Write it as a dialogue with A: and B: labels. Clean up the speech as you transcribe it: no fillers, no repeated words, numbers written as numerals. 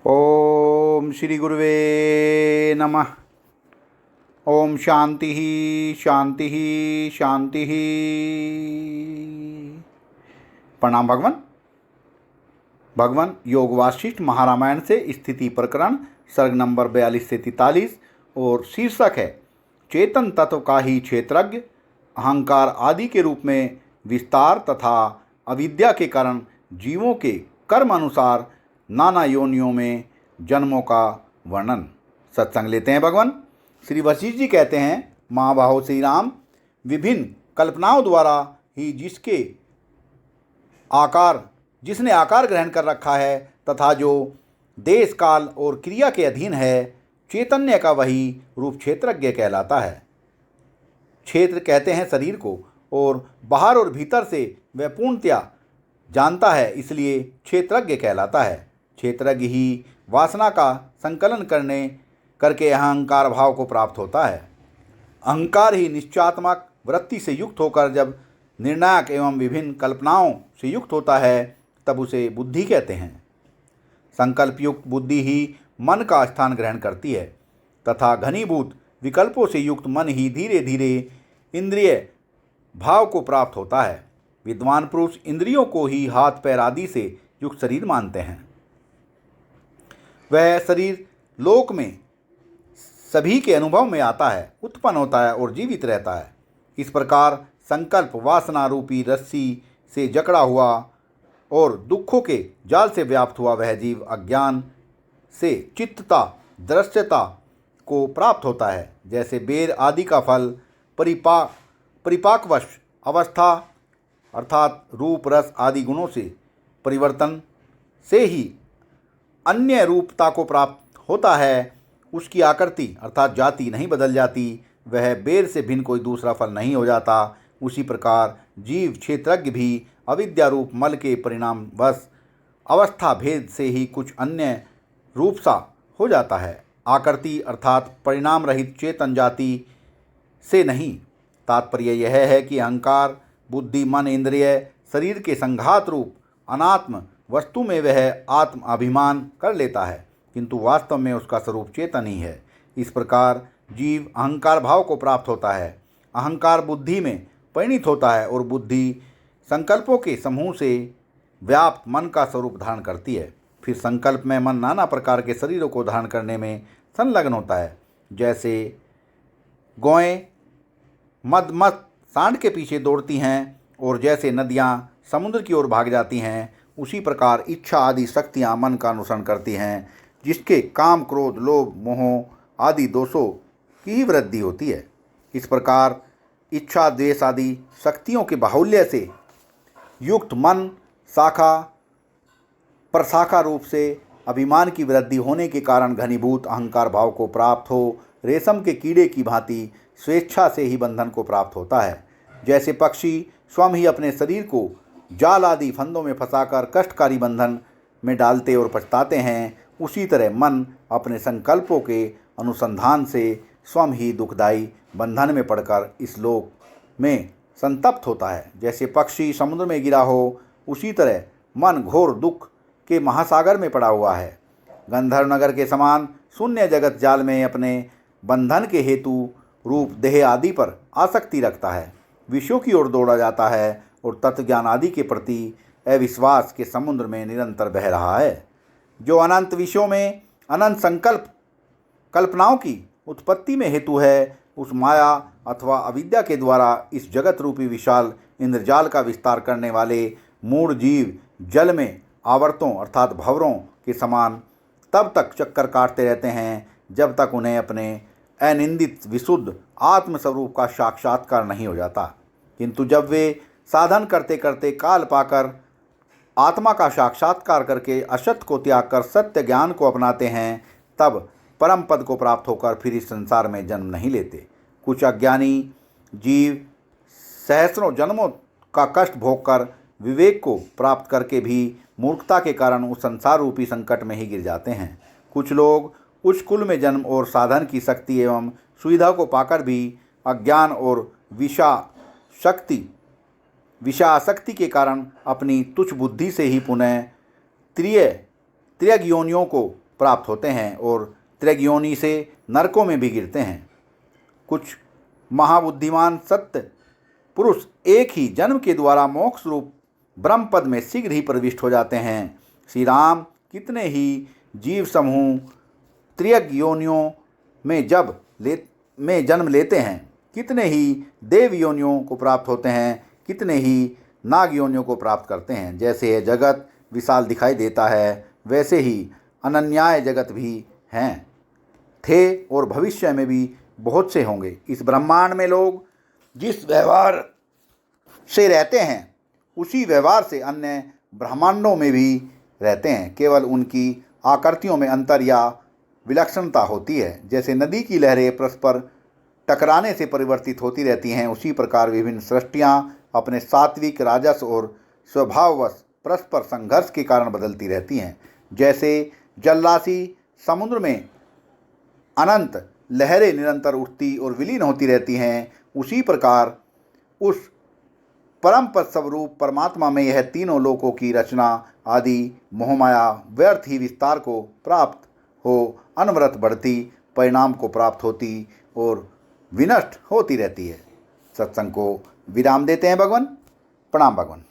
A: ओम श्री गुरुवे नमः। ओम शांति ही शांति ही शांति ही। प्रणाम भगवान। भगवान योग वासिष्ठ महारामायण से स्थिति प्रकरण सर्ग नंबर 42 से 43 और शीर्षक है चेतन तत्व का ही क्षेत्रज्ञ, अहंकार आदि के रूप में विस्तार तथा अविद्या के कारण जीवों के कर्म अनुसार नाना योनियों में जन्मों का वर्णन। सत्संग लेते हैं। भगवान श्री वशिष्ठ जी कहते हैं, महाबाहो श्री राम, विभिन्न कल्पनाओं द्वारा ही जिसने आकार ग्रहण कर रखा है तथा जो देश काल और क्रिया के अधीन है, चैतन्य का वही रूप क्षेत्रज्ञ कहलाता है। क्षेत्र कहते हैं शरीर को, और बाहर और भीतर से वह पूर्णतया जानता है, इसलिए क्षेत्रज्ञ कहलाता है। क्षेत्रज्ञ ही वासना का संकलन करके अहंकार भाव को प्राप्त होता है। अहंकार ही निश्चयात्मक वृत्ति से युक्त होकर जब निर्णायक एवं विभिन्न कल्पनाओं से युक्त होता है, तब उसे बुद्धि कहते हैं। संकल्पयुक्त बुद्धि ही मन का स्थान ग्रहण करती है तथा घनीभूत विकल्पों से युक्त मन ही धीरे धीरे इंद्रिय भाव को प्राप्त होता है। विद्वान पुरुष इंद्रियों को ही हाथ पैर आदि से युक्त शरीर मानते हैं। वह शरीर लोक में सभी के अनुभव में आता है, उत्पन्न होता है और जीवित रहता है। इस प्रकार संकल्प वासना रूपी रस्सी से जकड़ा हुआ और दुखों के जाल से व्याप्त हुआ वह जीव अज्ञान से चित्तता दृश्यता को प्राप्त होता है। जैसे बेर आदि का फल परिपाकवश अवस्था अर्थात रूप रस आदि गुणों से परिवर्तन से ही अन्य रूपता को प्राप्त होता है, उसकी आकृति अर्थात जाति नहीं बदल जाती, वह बेर से भिन्न कोई दूसरा फल नहीं हो जाता। उसी प्रकार जीव क्षेत्रज्ञ भी अविद्या रूप मल के परिणाम वश अवस्था भेद से ही कुछ अन्य रूप सा हो जाता है। आकृति अर्थात परिणाम रहित चेतन जाति से नहीं। तात्पर्य यह है कि अहंकार बुद्धि मन इंद्रिय शरीर के संघात रूप अनात्म वस्तु में वह आत्म अभिमान कर लेता है, किंतु वास्तव में उसका स्वरूप चेतन ही है। इस प्रकार जीव अहंकार भाव को प्राप्त होता है। अहंकार बुद्धि में परिणित होता है और बुद्धि संकल्पों के समूह से व्याप्त मन का स्वरूप धारण करती है। फिर संकल्प में मन नाना प्रकार के शरीरों को धारण करने में संलग्न होता है। जैसे गौएं मदमस्त सांड के पीछे दौड़ती हैं और जैसे नदियाँ समुद्र की ओर भाग जाती हैं, उसी प्रकार इच्छा आदि शक्तियाँ मन का अनुसरण करती हैं, जिसके काम क्रोध लोभ मोह आदि दोषों की ही वृद्धि होती है। इस प्रकार इच्छा द्वेष आदि शक्तियों के बाहुल्य से युक्त मन शाखा प्रशाखा रूप से अभिमान की वृद्धि होने के कारण घनीभूत अहंकार भाव को प्राप्त हो रेशम के कीड़े की भांति स्वेच्छा से ही बंधन को प्राप्त होता है। जैसे पक्षी स्वयं ही अपने शरीर को जाल आदि फंदों में फंसाकर कष्टकारी बंधन में डालते और पछताते हैं, उसी तरह मन अपने संकल्पों के अनुसंधान से स्वयं ही दुखदायी बंधन में पड़कर इस लोक में संतप्त होता है। जैसे पक्षी समुद्र में गिरा हो, उसी तरह मन घोर दुख के महासागर में पड़ा हुआ है। गंधर्व नगर के समान शून्य जगत जाल में अपने बंधन के हेतु रूप देह आदि पर आसक्ति रखता है, विषयों की ओर दौड़ा जाता है और तत्वज्ञान आदि के प्रति अविश्वास के समुद्र में निरंतर बह रहा है। जो अनंत विषयों में अनंत कल्पनाओं की उत्पत्ति में हेतु है, उस माया अथवा अविद्या के द्वारा इस जगत रूपी विशाल इंद्रजाल का विस्तार करने वाले मूढ़ जीव जल में आवर्तों अर्थात भंवरों के समान तब तक चक्कर काटते रहते हैं जब तक उन्हें अपने अनिंदित विशुद्ध आत्मस्वरूप का साक्षात्कार नहीं हो जाता। किंतु जब वे साधन करते करते काल पाकर आत्मा का साक्षात्कार करके असत्य को त्याग कर सत्य ज्ञान को अपनाते हैं, तब परम पद को प्राप्त होकर फिर इस संसार में जन्म नहीं लेते। कुछ अज्ञानी जीव सहस्रों जन्मों का कष्ट भोगकर विवेक को प्राप्त करके भी मूर्खता के कारण उस संसार रूपी संकट में ही गिर जाते हैं। कुछ लोग उच्च कुल में जन्म और साधन की शक्ति एवं सुविधा को पाकर भी अज्ञान और विषयाशक्ति के कारण अपनी तुच्छ बुद्धि से ही पुनः त्रियग योनियों को प्राप्त होते हैं और त्रिगयोनि से नरकों में भी गिरते हैं। कुछ महाबुद्धिमान सत्य पुरुष एक ही जन्म के द्वारा मोक्ष रूप ब्रह्म पद में शीघ्र ही प्रविष्ट हो जाते हैं। श्री राम कितने ही जीव समूह त्रियग योनियों में जन्म लेते हैं, कितने ही देव योनियों को प्राप्त होते हैं, कितने ही नाग योनियों को प्राप्त करते हैं। जैसे यह जगत विशाल दिखाई देता है, वैसे ही अनन्याय जगत भी हैं, थे और भविष्य में भी बहुत से होंगे। इस ब्रह्मांड में लोग जिस व्यवहार से रहते हैं उसी व्यवहार से अन्य ब्रह्मांडों में भी रहते हैं, केवल उनकी आकृतियों में अंतर या विलक्षणता होती है। जैसे नदी की लहरें परस्पर टकराने से परिवर्तित होती रहती हैं, उसी प्रकार विभिन्न सृष्टियाँ अपने सात्विक, राजस और स्वभाववश परस्पर संघर्ष के कारण बदलती रहती हैं। जैसे जलराशि समुद्र में अनंत लहरें निरंतर उठती और विलीन होती रहती हैं, उसी प्रकार उस परम पद स्वरूप परमात्मा में यह तीनों लोकों की रचना आदि मोहमाया व्यर्थ ही विस्तार को प्राप्त हो अनवरत बढ़ती, परिणाम को प्राप्त होती और विनष्ट होती रहती है। सत्संग को विराम देते हैं भगवान। प्रणाम भगवान।